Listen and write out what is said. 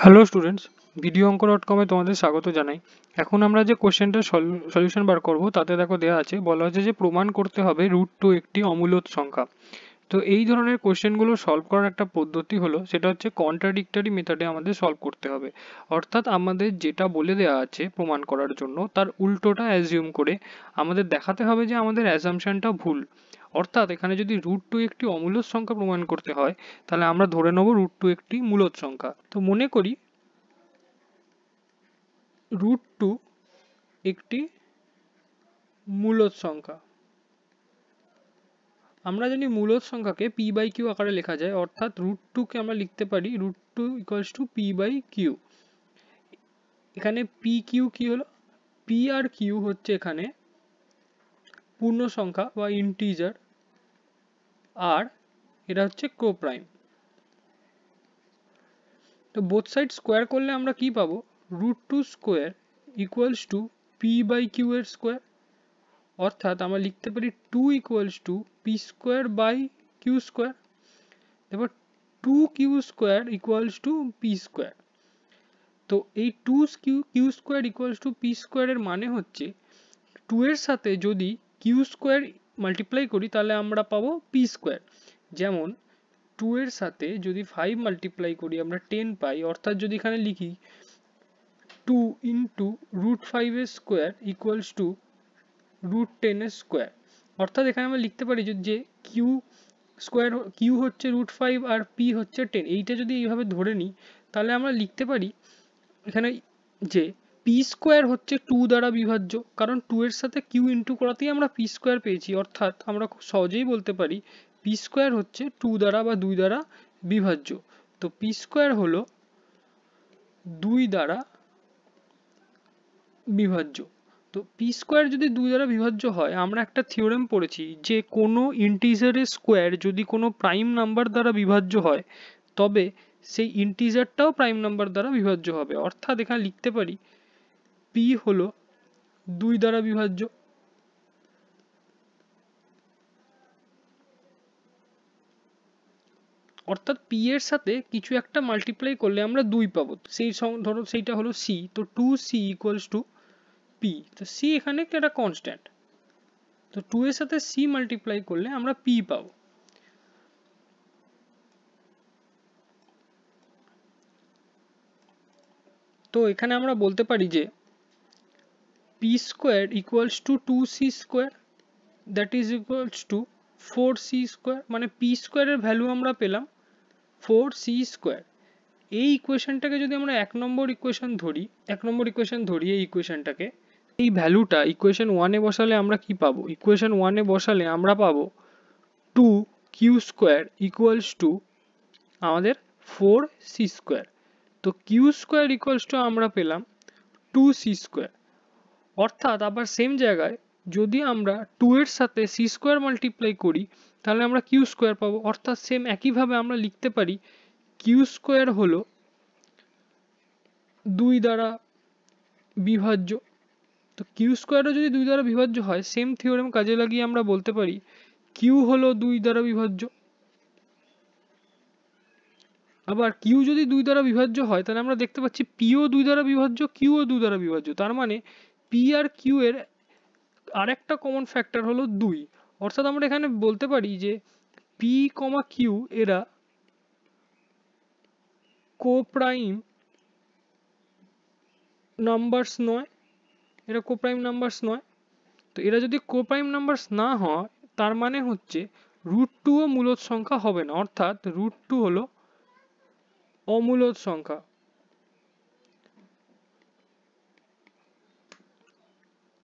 Hello students, video অঙ্ক dot কমে তোমাদের স্বাগত জানাই। এখন আমরা যে কোশ্চেনটার সলিউশন বার করব তাতে দেখো দেওয়া আছে, বলা হচ্ছে যে প্রমাণ করতে হবে √2 একটি অমূলদ সংখ্যা। তো এই ধরনের কোশ্চেনগুলো সলভ করার একটা পদ্ধতি হলো, সেটা হচ্ছে কন্ট্রাডিক্টরি মেথডে আমাদের সলভ করতে হবে। অর্থাৎ আমাদের যেটা বলে দেওয়া আছে প্রমাণ করার জন্য তার উল্টোটা অ্যাজিউম করে আমাদের দেখাতে হবে যে আমাদের অ্যাজাম্পশনটা ভুল। অর্থাৎ এখানে যদি √2 একটি অমূলদ সংখ্যা প্রমাণ করতে হয়, তাহলে আমরা ধরে নেব √2 একটি মূলদ সংখ্যা। তো মনে করি √2 একটি মূলদ সংখ্যা। আমরা জানি মূলদ সংখ্যাকে p/q আকারে লেখা যায়, অর্থাৎ √2 কে আমরা লিখতে পারি √2 = p/q। এখানে pq কি হলো? p আর q হচ্ছে এখানে পূর্ণ সংখ্যা বা ইন্টিজার, আর এটা হচ্ছে কোপ্রাইম। তো বোথ সাইড স্কোয়ার করলে আমরা কি পাবো? √2 স্কোয়ার = p/q এর স্কোয়ার। অর্থাৎ আমরা লিখতে পারি 2 = p²/q²। এবার 2q² = p²। তো এই 2q² = p² এর মানে হচ্ছে 2 এর সাথে যদি q² মাল্টিপ্লাই করি তাহলে আমরা পাবো p²। যেমন 2 এর সাথে যদি 5 মাল্টিপ্লাই করি আমরা 10 পাই। অর্থাৎ যদি এখানে লিখি 2 × √5 এর স্কোয়ার = √10 এর স্কোয়ার। অর্থাৎ এখানে আমরা লিখতে পারি যে q হচ্ছে √5 আর p হচ্ছে 10। এইটা যদি এইভাবে ধরে নিই তাহলে আমরা লিখতে পারি এখানে যে p² হচ্ছে 2 দ্বারা বিভাজ্য, কারণ 2 এর সাথে q ইন্টু করাতেই আমরা p² পেয়েছি। অর্থাৎ আমরা খুব সহজেই বলতে পারি p² হচ্ছে 2 দ্বারা বা 2 দ্বারা বিভাজ্য। তো p² হলো 2 দ্বারা বিভাজ্য। তো p² যদি 2 দ্বারা বিভাজ্য হয়, আমরা একটা থিওরেম পড়েছি যে কোনো ইন্টিজারের স্কোয়ার যদি কোনো প্রাইম নাম্বার দ্বারা বিভাজ্য হয়, তবে সেই ইন্টিজারটাও প্রাইম নাম্বার দ্বারা বিভাজ্য হবে। অর্থাৎ এখানে লিখতে পারি p হলো 2 দ্বারা বিভাজ্য। অর্থাৎ p এর সাথে কিছু একটা মাল্টিপ্লাই করলে আমরা 2 পাবো। ধরো সেইটা হলো c। তো 2c = p। তো c এখানে একটা কনস্ট্যান্ট। তো 2 এর সাথে c মাল্টিপ্লাই করলে আমরা p পাবো। তো এখানে আমরা বলতে পারি যে p² = 2c², that is = 4c²। মানে p² এর ভ্যালু আমরা পেলাম 4c²। এই ইকুয়েশনটাকে যদি আমরা 1 নম্বর ইকুয়েশন ধরি এই ইকুয়েশনটাকে, এই ভ্যালুটা ইকুয়েশন 1 এ বসালে আমরা কি পাবো? ইকুয়েশন 1 এ বসালে আমরা পাবো 2q² = আমাদের 4c²। তো q² আমরা পেলাম 2c²। অর্থাৎ আবার সেম জায়গায় যদি আমরা 2 এর সাথে c² মাল্টিপ্লাই করি তাহলে আমরা q² পাবো। অর্থাৎ সেম একইভাবে আমরা লিখতে পারি q² হলো 2 দ্বারা বিভাজ্য। তো q² যদি 2 দ্বারা বিভাজ্য হয়, সেম থিওরেম কাজে লাগিয়ে আমরা বলতে পারি q হলো 2 দ্বারা বিভাজ্য। আবার q যদি 2 দ্বারা বিভাজ্য হয় তাহলে আমরা দেখতে পাচ্ছি p ও 2 দ্বারা বিভাজ্য, q ও 2 দ্বারা বিভাজ্য। তার মানে p আর q এর আরেকটা কমন ফ্যাক্টর হলো 2। অর্থাৎ আমরা এখানে বলতে পারি যে p, q এরা কোপ্রাইম নাম্বারস নয়। তো এরা যদি কোপ্রাইম নাম্বারস না হয়, তার মানে হচ্ছে √2 ও মূলদ সংখ্যা হবে না। অর্থাৎ √2 হলো অমূলদ সংখ্যা।